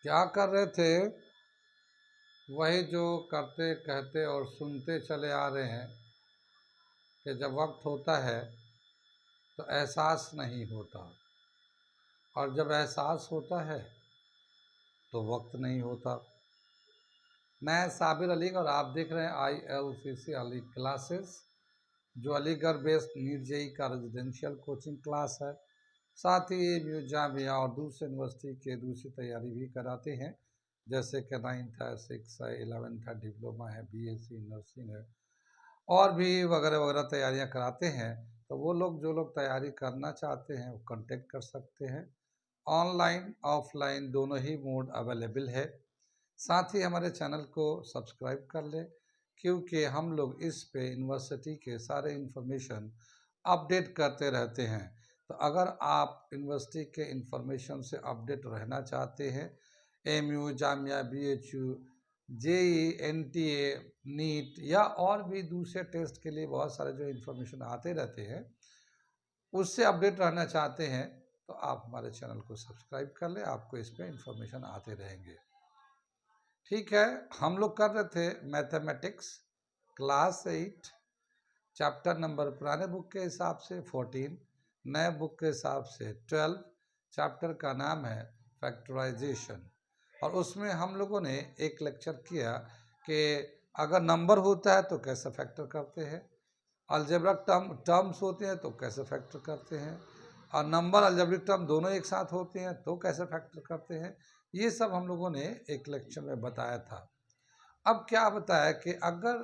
क्या कर रहे थे? वही जो करते कहते और सुनते चले आ रहे हैं कि जब वक्त होता है तो एहसास नहीं होता, और जब एहसास होता है तो वक्त नहीं होता। मैं साबिर अली और आप देख रहे हैं ILCC अली क्लासेस, जो अलीगढ़ बेस्ड नीट जेई का रेजिडेंशियल कोचिंग क्लास है। साथ ही AMU जामिया और दूसरे यूनिवर्सिटी के दूसरी तैयारी भी कराते हैं, जैसे कि 9th है, 6 है, 11th है, डिप्लोमा है, BSc नर्सिंग है, और भी वगैरह वगैरह तैयारियां कराते हैं। तो वो लोग जो लोग तैयारी करना चाहते हैं वो कांटेक्ट कर सकते हैं। ऑनलाइन ऑफलाइन दोनों ही मोड अवेलेबल है। साथ ही हमारे चैनल को सब्सक्राइब कर लें, क्योंकि हम लोग इस पे यूनिवर्सिटी के सारे इंफॉर्मेशन अपडेट करते रहते हैं। तो अगर आप यूनिवर्सिटी के इंफॉर्मेशन से अपडेट रहना चाहते हैं, AMU Jamia, BHU, JEE, NTA, NEET या और भी दूसरे टेस्ट के लिए बहुत सारे जो इन्फॉर्मेशन आते रहते हैं, उससे अपडेट रहना चाहते हैं, तो आप हमारे चैनल को सब्सक्राइब कर लें। आपको इस पर इंफॉर्मेशन आते रहेंगे। ठीक है, हम लोग कर रहे थे मैथमेटिक्स क्लास 8, चैप्टर नंबर पुराने बुक के हिसाब से 14, नए बुक के हिसाब से 12। चैप्टर का नाम है फैक्टराइजेशन, और उसमें हम लोगों ने एक लेक्चर किया कि अगर नंबर होता है तो कैसे फैक्टर करते हैं, अलजेब्रिक टर्म्स होते हैं तो कैसे फैक्टर करते हैं, और नंबर अलजेब्रिक टर्म दोनों एक साथ होते हैं तो कैसे फैक्टर करते हैं। ये सब हम लोगों ने एक लेक्चर में बताया था। अब क्या बताया कि अगर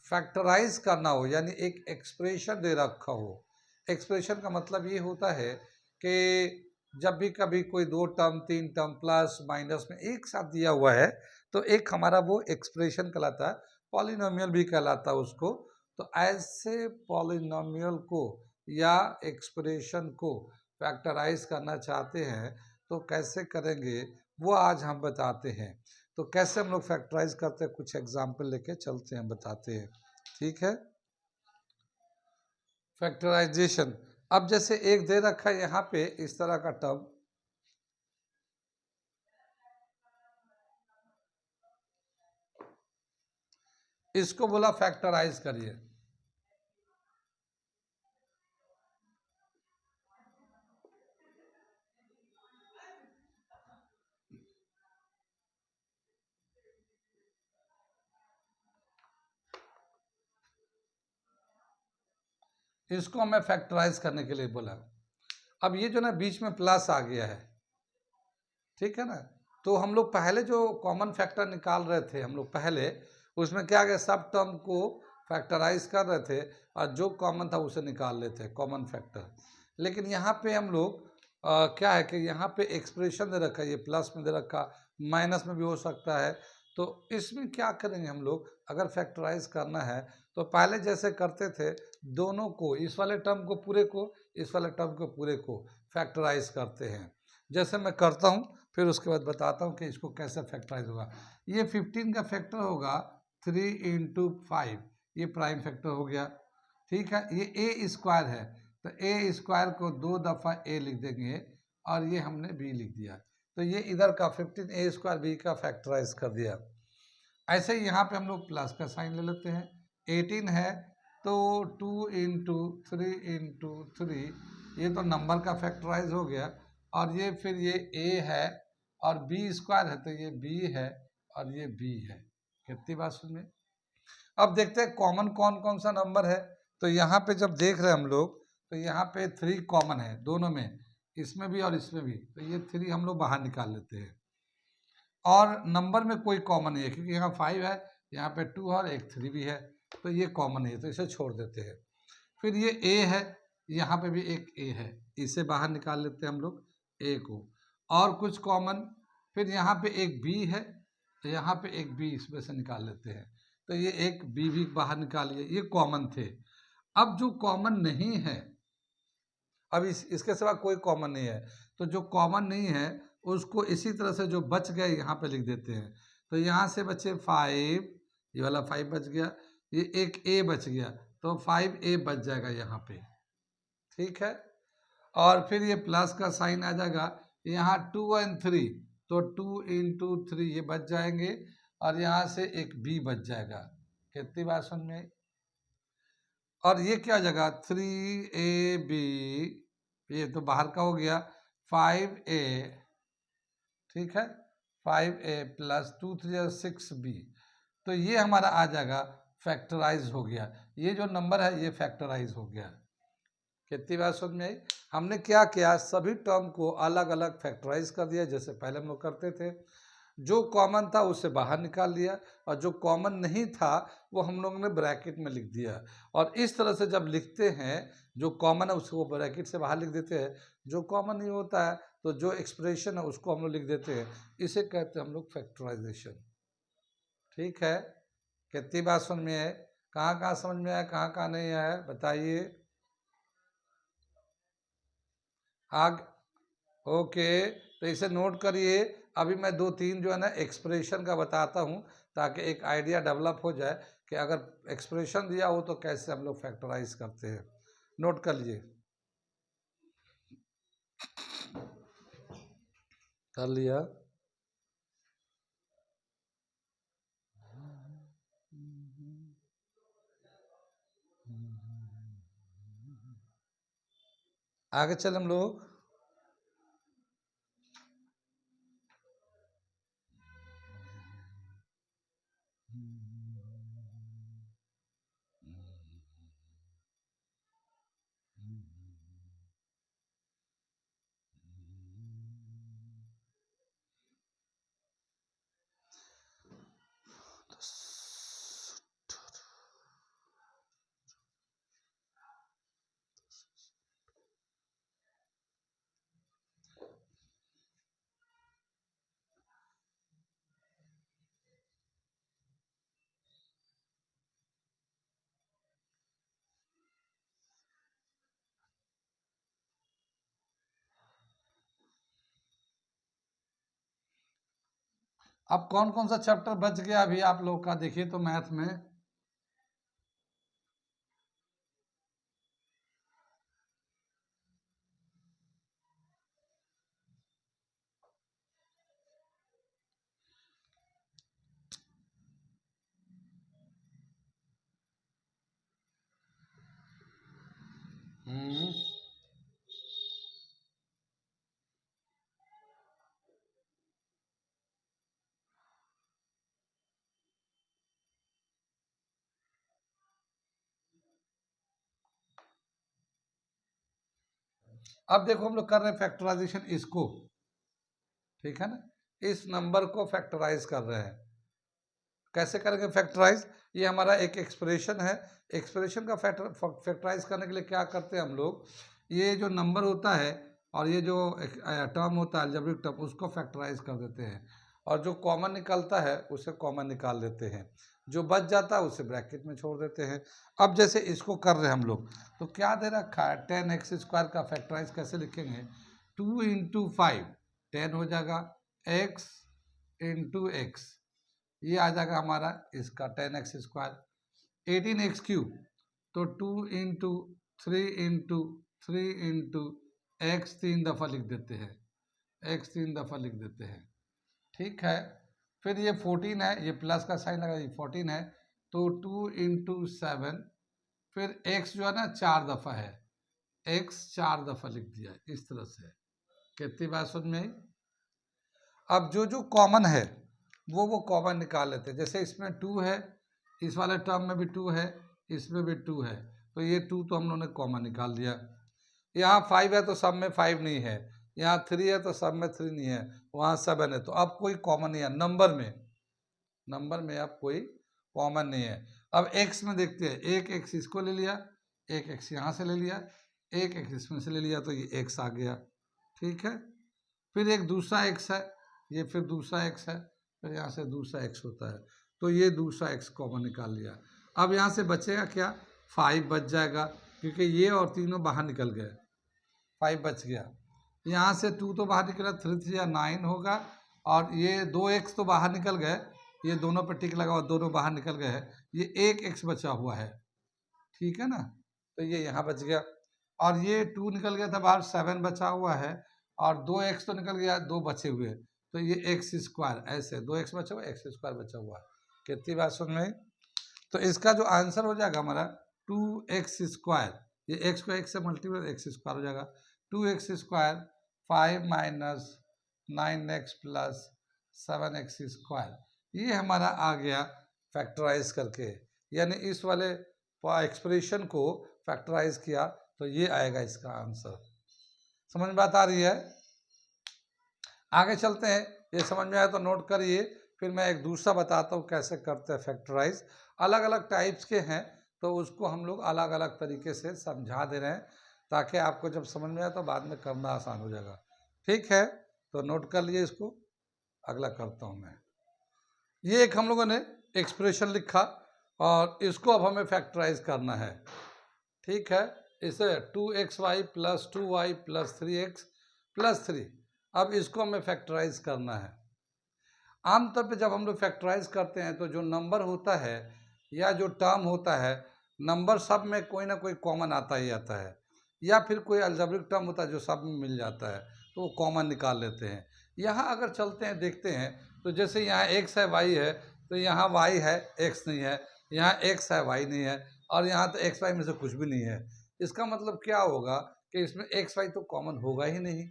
फैक्टराइज करना हो, यानी एक एक्सप्रेशन दे रखा हो। एक्सप्रेशन का मतलब ये होता है कि जब भी कभी कोई 2 टर्म 3 टर्म प्लस माइनस में एक साथ दिया हुआ है, तो एक हमारा वो एक्सप्रेशन कहलाता है, पॉलिनोमियल भी कहलाता है उसको। तो ऐसे पॉलिनोमियल को या एक्सप्रेशन को फैक्टराइज करना चाहते हैं तो कैसे करेंगे, वो आज हम बताते हैं। तो कैसे हम लोग फैक्टराइज करते हैं, कुछ एग्जाम्पल लेके चलते हैं, बताते हैं। ठीक है, फैक्टराइजेशन। अब जैसे एक दे रखा है यहाँ पे इस तरह का टर्म, इसको बोला फैक्टराइज करिए। इसको हमें फैक्टराइज करने के लिए बोला। अब ये जो ना बीच में प्लस आ गया है, ठीक है ना, तो हम लोग पहले जो कॉमन फैक्टर निकाल रहे थे हम लोग पहले, उसमें क्या गया, सब टर्म को फैक्टराइज कर रहे थे और जो कॉमन था उसे निकाल लेते कॉमन फैक्टर। लेकिन यहाँ पे हम लोग क्या है कि यहाँ पे एक्सप्रेशन दे रखा है, ये प्लस में दे रखा, माइनस में भी हो सकता है। तो इसमें क्या करेंगे हम लोग, अगर फैक्टराइज करना है तो पहले जैसे करते थे, दोनों को, इस वाले टर्म को पूरे को, इस वाले टर्म को पूरे को फैक्टराइज करते हैं। जैसे मैं करता हूँ, फिर उसके बाद बताता हूँ कि इसको कैसे फैक्टराइज होगा। ये 15 का फैक्टर होगा 3 × 5, ये प्राइम फैक्टर हो गया। ठीक है, ये ए स्क्वायर है, तो ए स्क्वायर को 2 दफ़ा ए लिख देंगे, और ये हमने बी लिख दिया। तो ये इधर का 15 ए स्क्वायर बी का फैक्टराइज कर दिया। ऐसे ही यहाँ पे हम लोग प्लस का साइन ले लेते हैं। 18 है तो 2 × 3 × 3, ये तो नंबर का फैक्टराइज हो गया। और ये फिर ये a है, और b स्क्वायर है तो ये b है, और ये b है। कितनी बात सुनिए। अब देखते हैं कॉमन कौन कौन सा नंबर है। तो यहाँ पे जब देख रहे हैं हम लोग, तो यहाँ पे 3 कॉमन है दोनों में, इसमें भी और इसमें भी, तो ये 3 हम लोग बाहर निकाल लेते हैं। और नंबर में कोई कॉमन नहीं है, क्योंकि यहाँ 5 है, यहाँ पे 2 और एक 3 भी है, तो ये कॉमन है, तो इसे छोड़ देते हैं। फिर ये a है, यहाँ पे भी एक a है, इसे बाहर निकाल लेते हैं हम लोग a को। और कुछ कॉमन, फिर यहाँ पे एक b है, तो यहाँ पे एक b इसमें से निकाल लेते हैं, तो ये एक b भी बाहर निकालिए, ये कॉमन थे। अब जो कॉमन नहीं है, अब इसके सिवा कोई कॉमन नहीं है, तो जो कॉमन नहीं है उसको इसी तरह से जो बच गए यहाँ पे लिख देते हैं। तो यहाँ से बचे 5, ये वाला 5 बच गया, ये एक a बच गया, तो 5a बच जाएगा यहाँ पे। ठीक है, और फिर ये प्लस का साइन आ जाएगा, यहाँ 2 और 3, तो 2 × 3 ये बच जाएंगे और यहाँ से एक b बच जाएगा। कितनी बात समझ में आई? और ये क्या हो जाएगा 3ab, ये तो बाहर का हो गया 5a, ठीक है 5a प्लस 2 3 6b, तो ये हमारा आ जाएगा फैक्टराइज हो गया। ये जो नंबर है ये फैक्टराइज हो गया। कितनी बात समझ में आई? हमने क्या किया, सभी टर्म को अलग अलग फैक्टराइज कर दिया जैसे पहले हम लोग करते थे। जो कॉमन था उसे बाहर निकाल लिया और जो कॉमन नहीं था वो हम लोगों ने ब्रैकेट में लिख दिया। और इस तरह से जब लिखते हैं जो कॉमन है उसको ब्रैकेट से बाहर लिख देते हैं, जो कॉमन नहीं होता है तो जो एक्सप्रेशन है उसको हम लोग लिख देते हैं। इसे कहते हैं हम लोग फैक्टराइजेशन। ठीक है, कितनी बात समझ में है? कहाँ कहाँ समझ में आया, कहाँ कहाँ नहीं आया बताइए। आग ओके, तो इसे नोट करिए। अभी मैं 2-3 जो है ना एक्सप्रेशन का बताता हूँ ताकि एक आइडिया डेवलप हो जाए कि अगर एक्सप्रेशन दिया हो तो कैसे हम लोग फैक्टराइज करते हैं। नोट कर लीजिए। कर लिया? आगे चल हम लोग। अब कौन कौन सा चैप्टर बच गया अभी आप लोग का, देखिए तो मैथ में। हम्म, अब देखो हम लोग कर रहे हैं फैक्टराइजेशन इसको, ठीक है ना, इस नंबर को फैक्टराइज कर रहे हैं। कैसे करेंगे फैक्टराइज? ये हमारा एक एक्सप्रेशन है। एक्सप्रेशन का फैक्टराइज करने के लिए क्या करते हैं हम लोग, ये जो नंबर होता है और ये जो टर्म होता है अलजेब्रिक टर्म उसको फैक्टराइज कर देते हैं और जो कॉमन निकलता है उसे कॉमन निकाल देते हैं, जो बच जाता है उसे ब्रैकेट में छोड़ देते हैं। अब जैसे इसको कर रहे हैं हम लोग तो क्या दे रखा है 10x² का फैक्टराइज कैसे लिखेंगे, 2 × 5 10 हो जाएगा, x ये आ जाएगा हमारा इसका 10x², 18x³ तो 2 × 3 × 3 × x 3 दफ़ा लिख देते हैं, x 3 दफ़ा लिख देते हैं, ठीक है। फिर ये 14 है, ये प्लस का साइन लगा, ये 14 है तो 2 × 7, फिर x जो है ना 4 दफ़ा है, x 4 दफ़ा लिख दिया इस तरह से। कितनी बात समझ में आई? अब जो जो कॉमन है वो कॉमन निकाल लेते हैं। जैसे इसमें 2 है, इस वाले टर्म में भी 2 है, इसमें भी 2 है, तो ये 2 तो हम लोगों ने कॉमन निकाल दिया। यहाँ 5 है तो सब में 5 नहीं है, यहाँ 3 है तो सब में 3 नहीं है, वहाँ 7 है, तो अब कोई कॉमन नहीं है नंबर में अब कोई कॉमन नहीं है। अब x में देखते हैं, एक x इसको ले लिया, एक x यहाँ से ले लिया, एक x इसमें से ले लिया तो ये x आ गया, ठीक है। फिर एक दूसरा x है, ये फिर दूसरा x है, फिर यहाँ से दूसरा x होता है, तो ये दूसरा x कॉमन निकाल लिया। अब यहाँ से बचेगा क्या, 5 बच जाएगा क्योंकि ये और तीनों बाहर निकल गए, 5 बच गया। यहाँ से 2 तो बाहर निकला, 3 3 9 होगा और ये 2x तो बाहर निकल गए, ये दोनों पर टिक लगा हुआ, दोनों बाहर निकल गए हैं, ये एक x बचा हुआ है, ठीक है ना, तो ये यहाँ बच गया। और ये 2 निकल गया था बाहर, 7 बचा हुआ है और 2x तो निकल गया, 2 बचे हुए, तो ये एक्स स्क्वायर, ऐसे 2x बचा हुआ, एक्स स्क्वायर बचा हुआ। कितनी बात सुन में? तो इसका जो आंसर हो जाएगा हमारा 2x स्क्वायर, ये x को x से मल्टीप्लाई एक्स स्क्वायर हो जाएगा। 2x square 5 minus 9x plus 7x square, ये हमारा आ गया फैक्टराइज करके, यानी इस वाले एक्सप्रेशन को फैक्टराइज किया तो ये आएगा इसका आंसर। समझ में बात आ रही है? आगे चलते हैं, ये समझ में आया तो नोट करिए, फिर मैं एक दूसरा बताता हूँ कैसे करते हैं फैक्टराइज। अलग अलग टाइप्स के हैं तो उसको हम लोग अलग अलग तरीके से समझा दे रहे हैं ताकि आपको जब समझ में आए तो बाद में करना आसान हो जाएगा। ठीक है, तो नोट कर लिए इसको। अगला करता हूँ मैं। ये एक हम लोगों ने एक्सप्रेशन लिखा और इसको अब हमें फैक्टराइज करना है। ठीक है, इसे 2xy plus 2y plus 3x plus 3, अब इसको हमें फैक्टराइज करना है। आमतौर पे जब हम लोग फैक्टराइज करते हैं तो जो नंबर होता है या जो टर्म होता है, नंबर सब में कोई ना कोई कॉमन आता ही आता है, या फिर कोई अलजेब्रिक टर्म होता है जो सब में मिल जाता है तो वो कॉमन निकाल लेते हैं। यहाँ अगर चलते हैं देखते हैं तो जैसे यहाँ x है y है, तो यहाँ y है x नहीं है, यहाँ x है y नहीं है, और यहाँ तो x y में से कुछ भी नहीं है। इसका मतलब क्या होगा कि इसमें x y तो कॉमन होगा ही नहीं,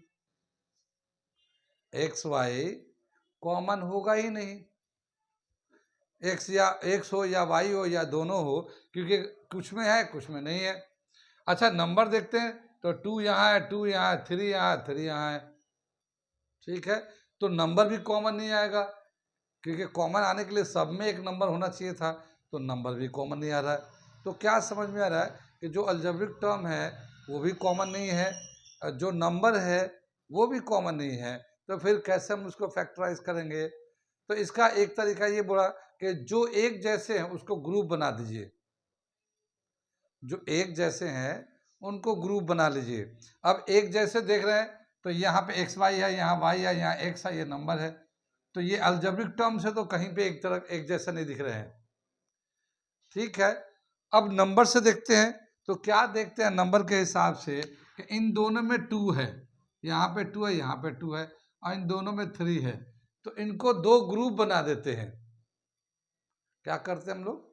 x y कॉमन होगा ही नहीं। x या x हो या y हो या दोनों हो, क्योंकि कुछ में है कुछ में नहीं है। अच्छा, नंबर देखते हैं तो 2 यहाँ है, 2 यहाँ है, 3 यहाँ है, 3 यहाँ है। ठीक है, तो नंबर भी कॉमन नहीं आएगा, क्योंकि कॉमन आने के लिए सब में एक नंबर होना चाहिए था, तो नंबर भी कॉमन नहीं आ रहा है। तो क्या समझ में आ रहा है कि जो अलजेब्रिक टर्म है वो भी कॉमन नहीं है, जो नंबर है वो भी कॉमन नहीं है, तो फिर कैसे हम उसको फैक्टराइज करेंगे? तो इसका एक तरीका ये बोला कि जो एक जैसे हैं उसको ग्रुप बना दीजिए, जो एक जैसे हैं उनको ग्रुप बना लीजिए। अब एक जैसे देख रहे हैं तो यहाँ पे एक्स वाई है, यहाँ वाई है, यहाँ एक्स है, ये नंबर है, तो ये अलजेब्रिक टर्म से तो कहीं पे एक तरह एक जैसे नहीं दिख रहे हैं। ठीक है, अब नंबर से देखते हैं तो क्या देखते हैं नंबर के हिसाब से कि इन दोनों में 2 है, यहाँ पे 2 है, यहाँ पे 2 है, और इन दोनों में 3 है, तो इनको दो ग्रुप बना देते हैं। क्या करते हैं हम लोग?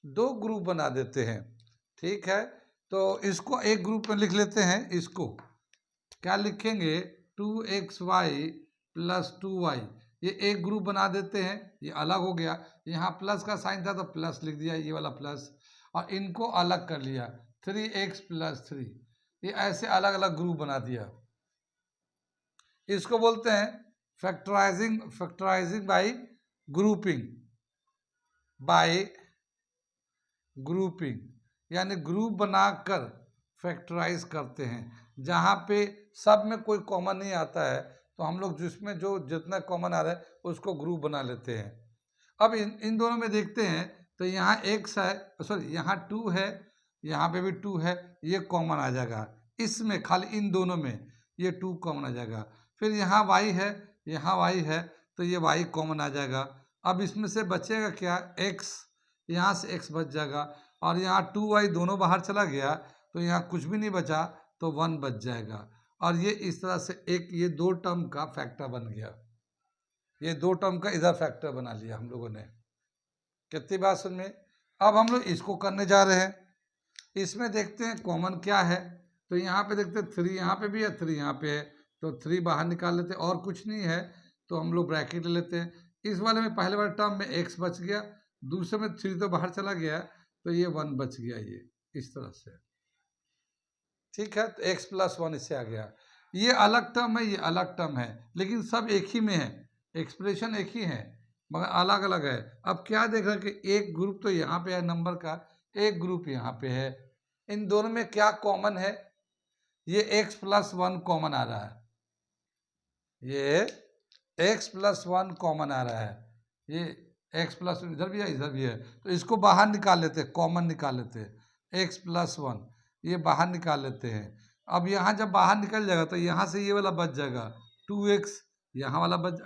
दो ग्रुप बना देते हैं। ठीक है, तो इसको एक ग्रुप में लिख लेते हैं। इसको क्या लिखेंगे? 2xy प्लस 2y, ये एक ग्रुप बना देते हैं, ये अलग हो गया। यहाँ प्लस का साइन था तो प्लस लिख दिया, ये वाला प्लस, और इनको अलग कर लिया 3x प्लस 3, ये ऐसे अलग अलग ग्रुप बना दिया। इसको बोलते हैं factorising bye grouping, bye grouping, यानी ग्रुप बनाकर फैक्टराइज करते हैं। जहाँ पे सब में कोई कॉमन नहीं आता है तो हम लोग जिसमें जो जितना कॉमन आ रहा है उसको ग्रुप बना लेते हैं। अब इन दोनों में देखते हैं तो यहाँ x है, सॉरी यहाँ 2 है, यहाँ पे भी 2 है, ये कॉमन आ जाएगा। इसमें खाली इन दोनों में ये 2 कॉमन आ जाएगा। फिर यहाँ y है, यहाँ y है, तो ये y कॉमन आ जाएगा। अब इसमें से बचेगा क्या? x, यहाँ से x बच जाएगा, और यहाँ 2y दोनों बाहर चला गया तो यहाँ कुछ भी नहीं बचा, तो 1 बच जाएगा। और ये इस तरह से एक ये दो टर्म का फैक्टर बन गया, ये दो टर्म का इधर फैक्टर बना लिया हम लोगों ने। कितनी बात सुन में? अब हम लोग इसको करने जा रहे हैं। इसमें देखते हैं कॉमन क्या है, तो यहाँ पे देखते हैं 3 यहाँ पे भी है, 3 यहाँ पे है, तो 3 बाहर निकाल लेते हैं, और कुछ नहीं है तो हम लोग ब्रैकेट ले लेते हैं। इस वाले में पहले वाले टर्म में x बच गया, दूसरे में 3 तो बाहर चला गया, तो ये 1 बच गया, ये इस तरह से। ठीक है, तो x प्लस 1 इससे आ गया। ये अलग टर्म है, ये अलग टर्म है, लेकिन सब एक ही में है, एक्सप्रेशन एक ही है मगर अलग अलग है। अब क्या देख रहे हैं कि एक ग्रुप तो यहाँ पे है नंबर का, एक ग्रुप यहाँ पे है। इन दोनों में क्या कॉमन है? ये x प्लस 1 कॉमन आ रहा है, ये x प्लस 1 कॉमन आ रहा है, ये x प्लस इधर भी है इधर भी है, तो इसको बाहर निकाल लेते हैं, कॉमन निकाल लेते हैं। x प्लस 1 ये बाहर निकाल लेते हैं। अब यहाँ जब बाहर निकल जाएगा तो यहाँ से ये वाला बच जाएगा 2x, यहाँ वाला बच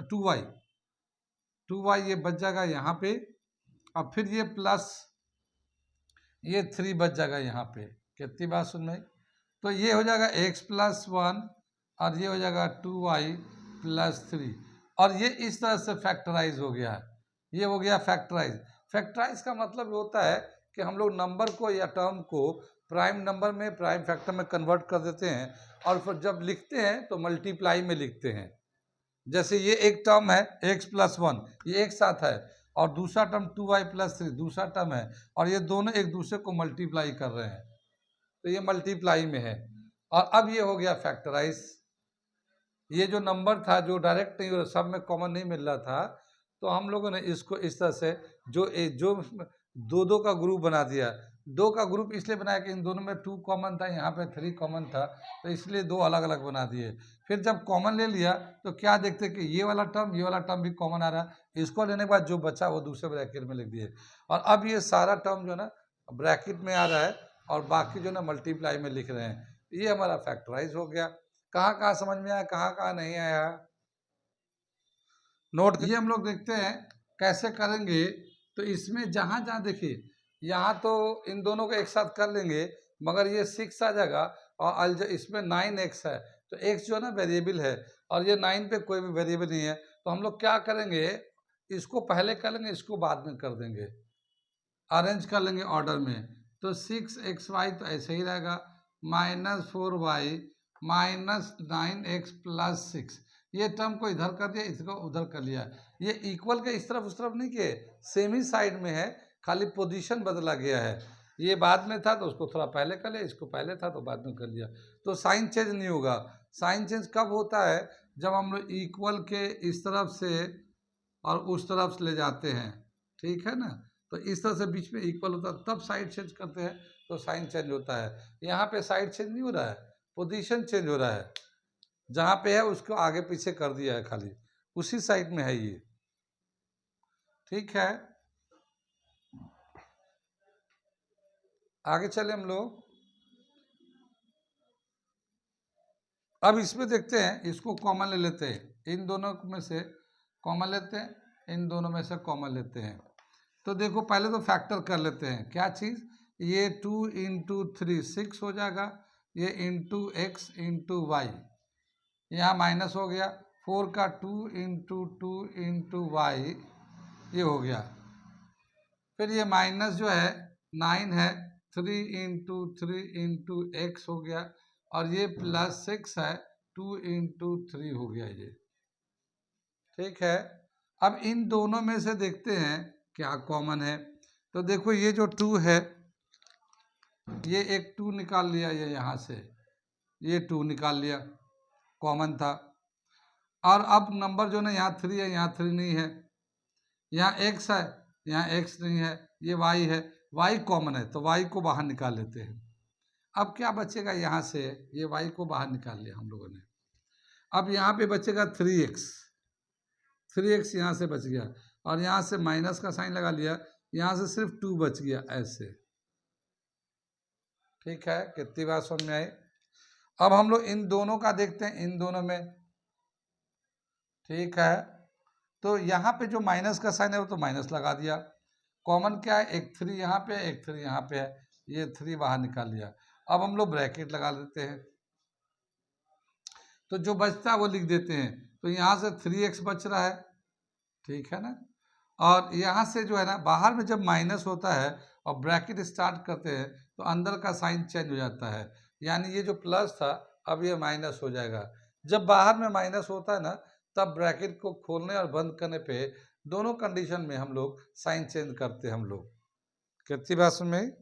2y ये बच जाएगा यहाँ पे। अब फिर ये प्लस ये 3 बच जाएगा यहाँ पे। कितनी बात सुन में? तो ये हो जाएगा x प्लस 1 और ये हो जाएगा 2y प्लस 3। और ये इस तरह से फैक्टराइज हो गया है, ये हो गया फैक्टराइज। फैक्टराइज का मतलब होता है कि हम लोग नंबर को या टर्म को प्राइम नंबर में, प्राइम फैक्टर में कन्वर्ट कर देते हैं और फिर जब लिखते हैं तो मल्टीप्लाई में लिखते हैं। जैसे ये एक टर्म है x+1, ये एक साथ है, और दूसरा टर्म 2y+3 दूसरा टर्म है, और ये दोनों एक दूसरे को मल्टीप्लाई कर रहे हैं, तो ये मल्टीप्लाई में है। और अब ये हो गया फैक्टराइज। ये जो नंबर था जो डायरेक्ट नहीं, सब में कॉमन नहीं मिल रहा था, तो हम लोगों ने इसको इस तरह से जो दो दो का ग्रुप बना दिया। दो का ग्रुप इसलिए बनाया कि इन दोनों में 2 कॉमन था, यहाँ पे 3 कॉमन था, तो इसलिए दो अलग अलग बना दिए। फिर जब कॉमन ले लिया तो क्या देखते कि ये वाला टर्म भी कॉमन आ रहा है, इसको लेने के बाद जो बचा वो दूसरे ब्रैकेट में लिख दिए। और अब ये सारा टर्म जो है ना ब्रैकेट में आ रहा है और बाकी जो ना मल्टीप्लाई में लिख रहे हैं। ये हमारा फैक्टराइज हो गया। कहाँ कहाँ समझ में आया, कहाँ कहाँ नहीं आया, नोट। ये हम लोग देखते हैं कैसे करेंगे। तो इसमें जहाँ जहाँ देखिए, यहाँ तो इन दोनों को एक साथ कर लेंगे, मगर ये 6 आ जाएगा और इसमें 9x है, तो x जो है ना वेरिएबल है और ये 9 पे कोई भी वेरिएबल नहीं है, तो हम लोग क्या करेंगे, इसको पहले कर लेंगे, इसको बाद में कर देंगे, अरेंज कर लेंगे ऑर्डर में। तो 6xy तो ऐसे ही रहेगा, -4y -9x+6, ये टर्म को इधर कर दिया, इसको उधर कर लिया। ये इक्वल के इस तरफ उस तरफ नहीं किए, सेम ही साइड में है, खाली पोजीशन बदला गया है। ये बाद में था तो उसको थोड़ा पहले कर लिया, इसको पहले था तो बाद में कर लिया, तो साइन चेंज नहीं होगा। साइन चेंज कब होता है, जब हम लोग इक्वल के इस तरफ से और उस तरफ से ले जाते हैं, ठीक है ना, तो इस तरह से बीच में इक्वल होता है तब साइड चेंज करते हैं, तो साइन चेंज होता है। यहाँ पे साइड चेंज नहीं हो रहा है, पोजीशन चेंज हो रहा है, जहाँ पे है उसको आगे पीछे कर दिया है, खाली उसी साइड में है ये, ठीक है। आगे चले हम लोग। अब इसमें देखते हैं, इसको कॉमन ले लेते हैं, इन दोनों में से कॉमन लेते हैं, इन दोनों में से कॉमन लेते हैं। तो देखो पहले तो फैक्टर कर लेते हैं, क्या चीज़, ये 2 × 3 6 हो जाएगा, ये x × y, यहाँ माइनस हो गया, 4 का 2 × 2 × y, ये हो गया। फिर ये माइनस जो है 9 है, 3 × 3 × x हो गया, और ये +6 है, 2 × 3 हो गया ये, ठीक है। अब इन दोनों में से देखते हैं क्या कॉमन है। तो देखो ये जो 2 है, ये एक 2 निकाल लिया, ये यहाँ से ये 2 निकाल लिया, कॉमन था। और अब नंबर जो ना यहाँ 3 है, यहाँ 3 नहीं है, यहाँ x है, यहाँ x नहीं है, ये y है, y कॉमन है तो y को बाहर निकाल लेते हैं। अब क्या बचेगा, यहाँ से ये y को बाहर निकाल लिया हम लोगों ने। अब यहाँ पे बचेगा 3x, 3x यहाँ से बच गया, और यहाँ से माइनस का साइन लगा लिया, यहाँ से सिर्फ 2 बच गया ऐसे, ठीक है। कितनी बात समझ में आई। अब हम लोग इन दोनों का देखते हैं, इन दोनों में, ठीक है। तो यहाँ पे जो माइनस का साइन है वो तो माइनस लगा दिया, कॉमन क्या है, एक 3 यहाँ पे, एक 3 यहाँ पे है, ये 3 बाहर निकाल लिया। अब हम लोग ब्रैकेट लगा देते हैं, तो जो बचता है वो लिख देते हैं। तो यहाँ से 3x बच रहा है, ठीक है ना। और यहाँ से जो है ना, बाहर में जब माइनस होता है और ब्रैकेट स्टार्ट करते हैं तो अंदर का साइन चेंज हो जाता है, यानी ये जो प्लस था अब ये माइनस हो जाएगा। जब बाहर में माइनस होता है ना, तब ब्रैकेट को खोलने और बंद करने पे दोनों कंडीशन में हम लोग साइन चेंज करते हैं। हम लोग कितनी बात में,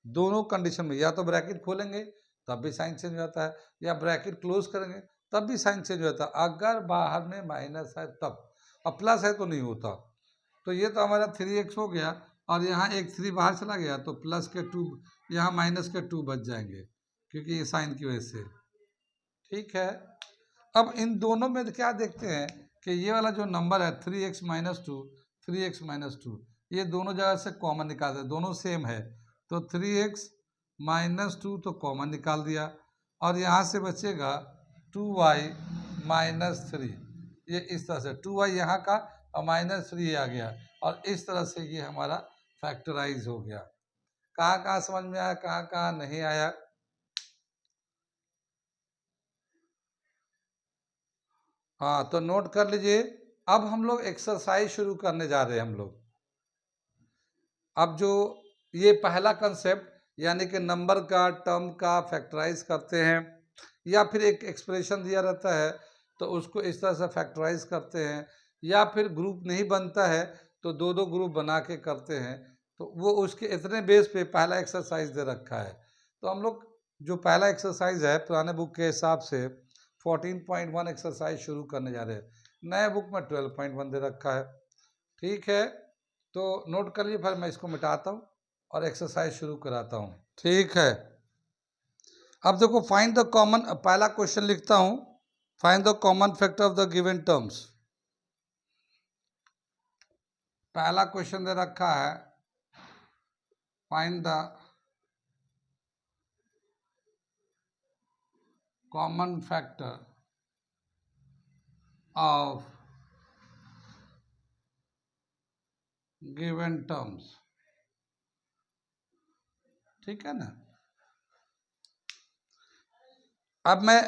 दोनों कंडीशन में, या तो ब्रैकेट खोलेंगे तब भी साइन चेंज हो जाता है, या ब्रैकेट क्लोज करेंगे तब भी साइन चेंज हो जाता है, अगर बाहर में माइनस है तब, और प्लस है तो नहीं होता। तो ये तो हमारा 3x हो गया, और यहाँ एक 3 बाहर चला गया तो प्लस के 2, यहाँ माइनस के 2 बच जाएंगे क्योंकि ये साइन की वजह से, ठीक है। अब इन दोनों में क्या देखते हैं कि ये वाला जो नंबर है 3x - 2, 3x - 2, ये दोनों जगह से कॉमन निकाल दे, दोनों सेम है, तो 3x - 2 तो कॉमन निकाल दिया, और यहाँ से बचेगा 2y - 3, ये इस तरह से 2y यहाँ का और -3 आ गया, और इस तरह से ये हमारा फैक्टराइज हो गया। कहाँ कहाँ समझ में आया, कहाँ कहाँ नहीं आया। हाँ, तो नोट कर लीजिए, अब हम लोग एक्सरसाइज शुरू करने जा रहे हैं हम लोग। अब जो ये पहला कंसेप्ट यानी कि नंबर का टर्म का फैक्टराइज करते हैं, या फिर एक एक्सप्रेशन दिया रहता है तो उसको इस तरह से फैक्टराइज करते हैं, या फिर ग्रुप नहीं बनता है तो दो दो ग्रुप बना के करते हैं, तो वो उसके इतने बेस पे पहला एक्सरसाइज दे रखा है। तो हम लोग जो पहला एक्सरसाइज है पुराने बुक के हिसाब से 14.1 एक्सरसाइज शुरू करने जा रहे हैं। नए बुक में 12.1 दे रखा है। ठीक है, तो नोट कर लिए, फिर मैं इसको मिटाता हूँ और एक्सरसाइज शुरू कराता हूँ। ठीक है, अब देखो फाइंड द कॉमन, पहला क्वेश्चन लिखता हूँ, find the common factor of the given terms. पहला क्वेश्चन दे रखा है find the common factor of given terms. ठीक है ना। अब मैं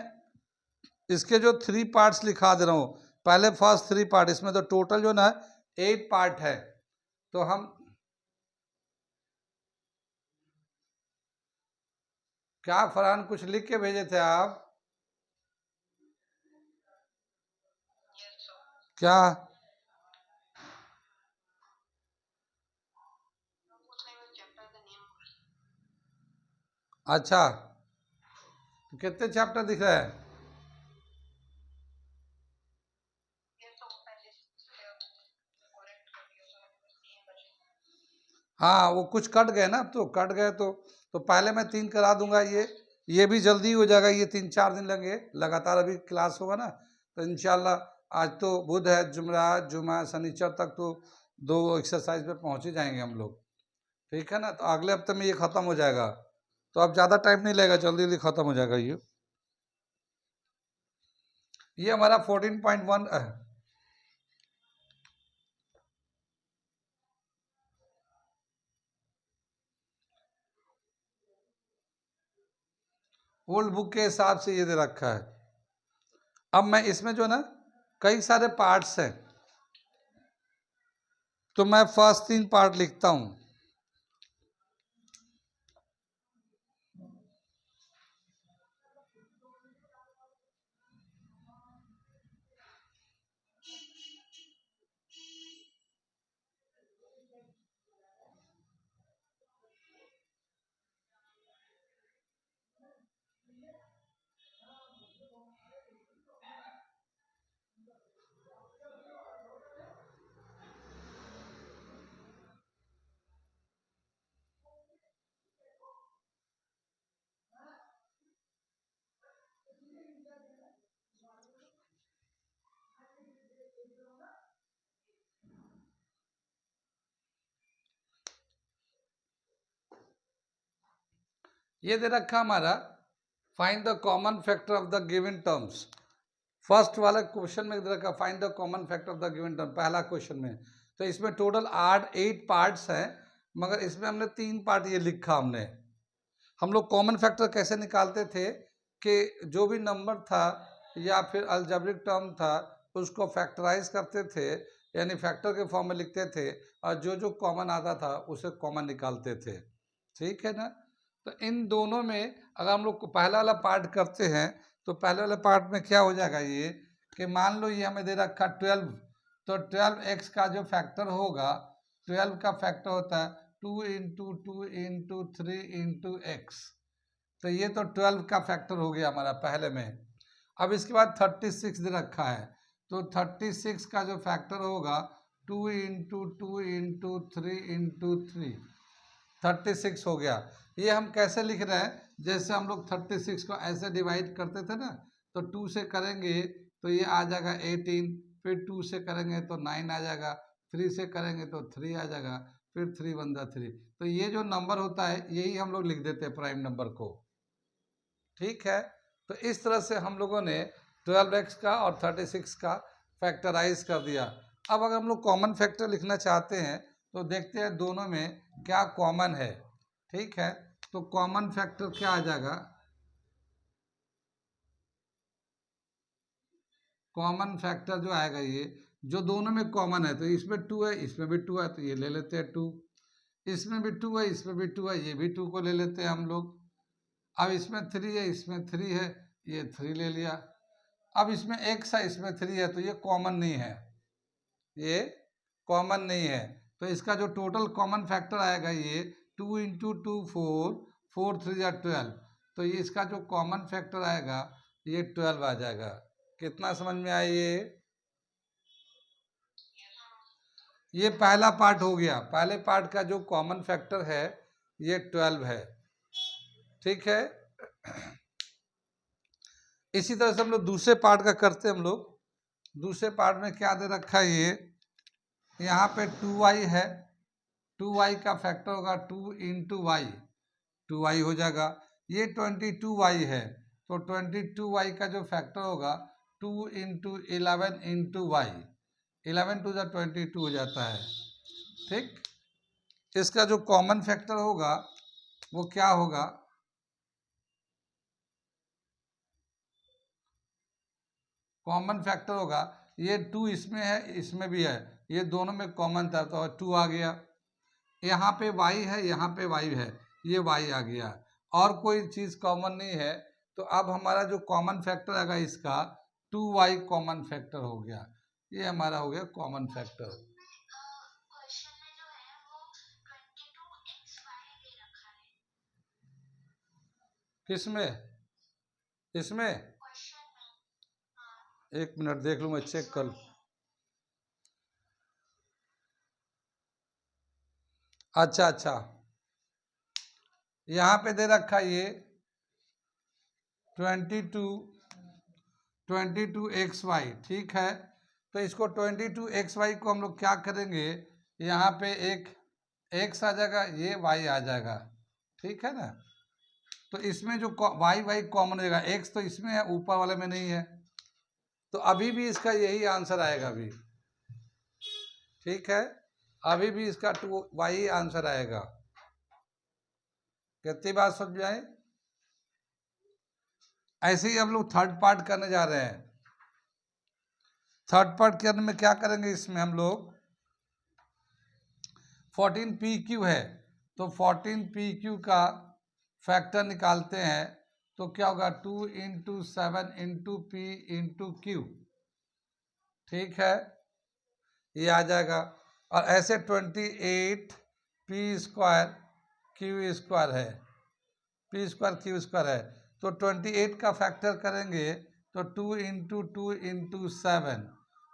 इसके जो 3 पार्ट्स लिखा दे रहा हूँ, पहले फर्स्ट 3 पार्ट, इसमें तो टोटल जो ना 8 पार्ट है। तो हम क्या फरहान कुछ लिख के भेजे थे आप? क्या? अच्छा, तो कितने चैप्टर दिख रहे हैं? हाँ, वो कुछ कट गए ना, तो कट गए तो पहले मैं 3 करा दूंगा। ये भी जल्दी हो जाएगा, ये 3-4 दिन लगे, लगातार अभी क्लास होगा ना, तो इंशाल्लाह आज तो बुध है, जुमरात जुमा शनिचर तक तो 2 एक्सरसाइज पे पहुंच ही जाएंगे हम लोग। ठीक है ना, तो अगले हफ्ते में ये खत्म हो जाएगा, तो अब ज़्यादा टाइम नहीं लगेगा, जल्दी जल्दी खत्म हो जाएगा ये हमारा 14.1 है। ओल्ड बुक के हिसाब से ये दे रखा है। अब मैं इसमें जो ना कई सारे पार्ट्स हैं, तो मैं फर्स्ट 3 पार्ट लिखता हूं। ये दे रखा हमारा find the common factor of the given terms. First वाला क्वेश्चन में दे रखा find the common factor of the given term, पहला क्वेश्चन में। तो इसमें टोटल 8 पार्ट्स हैं, मगर इसमें हमने 3 पार्ट ये लिखा हमने। हम लोग कॉमन फैक्टर कैसे निकालते थे कि जो भी नंबर था या फिर अलजेब्रिक टर्म था उसको फैक्टराइज करते थे, यानी फैक्टर के फॉर्म में लिखते थे, और जो जो कॉमन आता था उसे कॉमन निकालते थे। ठीक है ना। तो इन दोनों में अगर हम लोग पहला वाला पार्ट करते हैं, तो पहले वाले पार्ट में क्या हो जाएगा ये कि मान लो ये हमें दे रखा 12, तो 12x का जो फैक्टर होगा, 12 का फैक्टर होता है 2 इंटू 2 इंटू 3 इंटू एक्स। तो ये तो 12 का फैक्टर हो गया हमारा पहले में। अब इसके बाद 36 दे रखा है, तो 36 का जो फैक्टर होगा 2 इंटू 2 इंटू 3 इंटू 3, 36 हो गया। ये हम कैसे लिख रहे हैं, जैसे हम लोग 36 को ऐसे डिवाइड करते थे ना, तो 2 से करेंगे तो ये आ जाएगा 18, फिर 2 से करेंगे तो 9 आ जाएगा, 3 से करेंगे तो 3 आ जाएगा, फिर 3 1 3। तो ये जो नंबर होता है यही हम लोग लिख देते हैं प्राइम नंबर को। ठीक है, तो इस तरह से हम लोगों ने 12x का और 36 का फैक्टराइज कर दिया। अब अगर हम लोग कॉमन फैक्टर लिखना चाहते हैं तो देखते हैं दोनों में क्या कॉमन है। ठीक है, तो कॉमन फैक्टर क्या आ जाएगा, कॉमन फैक्टर जो आएगा ये जो दोनों में कॉमन है, तो इसमें 2 है, इसमें भी 2 है, तो ये ले लेते हैं 2। इसमें भी 2 है, इसमें भी 2 है, ये भी 2 को ले लेते हैं हम लोग। अब इसमें 3 है, इसमें 3 है, ये 3 ले लिया। अब इसमें x है, इसमें 3 है, तो ये कॉमन नहीं है, ये कॉमन नहीं है। तो इसका जो टोटल कॉमन फैक्टर आएगा ये 2 इंटू 2 4, 4 3 या 12, तो ये इसका जो कॉमन फैक्टर आएगा ये 12 आ जाएगा। कितना समझ में आया ये पहला पार्ट हो गया। पहले पार्ट का जो कॉमन फैक्टर है ये 12 है, ठीक है। इसी तरह से हम लोग दूसरे पार्ट का करते हैं। हम लोग दूसरे पार्ट में क्या दे रखा है, ये यहाँ पे 2y है, 2y का फैक्टर होगा 2 इंटू वाई, 2y हो जाएगा। ये 22y है, तो 22y का जो फैक्टर होगा 2 इंटू 11 इंटू वाई, 11 टू 22 हो जाता है, ठीक। इसका जो कॉमन फैक्टर होगा वो क्या होगा, कॉमन फैक्टर होगा ये 2 इसमें है, इसमें भी है, ये दोनों में कॉमन था तो 2 आ गया। यहाँ पे y है, यहाँ पे y है, ये y आ गया, और कोई चीज़ कॉमन नहीं है। तो अब हमारा जो कॉमन फैक्टर आएगा इसका 2y कॉमन फैक्टर हो गया, ये हमारा हो गया कॉमन फैक्टर। किसमें, इसमें एक मिनट देख लूँ, मैं चेक कर। अच्छा अच्छा, यहाँ पे दे रखा ये 22xy, ठीक है। तो इसको 22xy को हम लोग क्या करेंगे, यहाँ पे एक x आ जाएगा, ये y आ जाएगा, ठीक है ना। तो इसमें जो y कॉमन रहेगा, x तो इसमें है, ऊपर वाले में नहीं है, तो अभी भी इसका यही आंसर आएगा अभी, ठीक है। अभी भी इसका 2y आंसर आएगा। कितनी बात समझ में आई। ऐसे ही हम लोग थर्ड पार्ट करने जा रहे हैं। थर्ड पार्ट करने में क्या करेंगे, इसमें हम लोग 14pq है, तो 14pq का फैक्टर निकालते हैं, तो क्या होगा 2 into 7 into P into Q, ठीक है, ये आ जाएगा। और ऐसे 28 पी स्क्वायर क्यू स्क्वायर है, पी स्क्वायर क्यू स्क्वायर है, तो 28 का फैक्टर करेंगे तो 2 इंटू 7,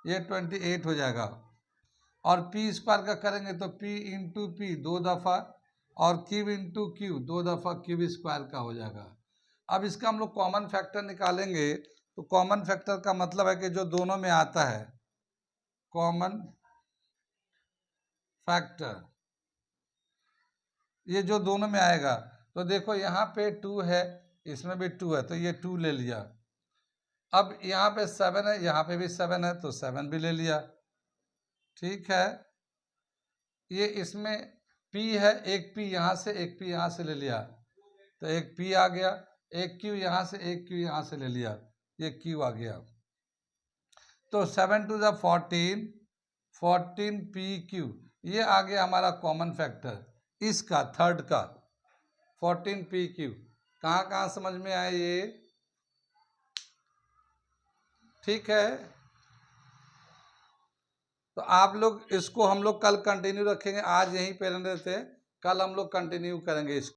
ये 28 हो जाएगा। और पी स्क्वायर का करेंगे तो p इंटू पी 2 दफ़ा, और क्यूब इंटू क्यू 2 दफ़ा क्यूब स्क्वायर का हो जाएगा। अब इसका हम लोग कॉमन फैक्टर निकालेंगे, तो कॉमन फैक्टर का मतलब है कि जो दोनों में आता है, कॉमन फैक्टर ये जो दोनों में आएगा, तो देखो यहाँ पे 2 है, इसमें भी 2 है, तो ये 2 ले लिया। अब यहाँ पे 7 है, यहाँ पे भी 7 है, तो 7 भी ले लिया, ठीक है। ये इसमें p है, एक p यहाँ से एक p यहाँ से ले लिया, तो एक p आ गया, एक q यहाँ से एक q यहाँ से ले लिया, ये q आ गया। तो 7 टू द 14, 14pq, ये आ गया हमारा कॉमन फैक्टर इसका थर्ड का 14pq। कहाँ कहाँ समझ में आए ये, ठीक है। तो आप लोग इसको, हम लोग कल कंटिन्यू रखेंगे, आज यहीं पे रहने देते हैं, कल हम लोग कंटिन्यू करेंगे इसको।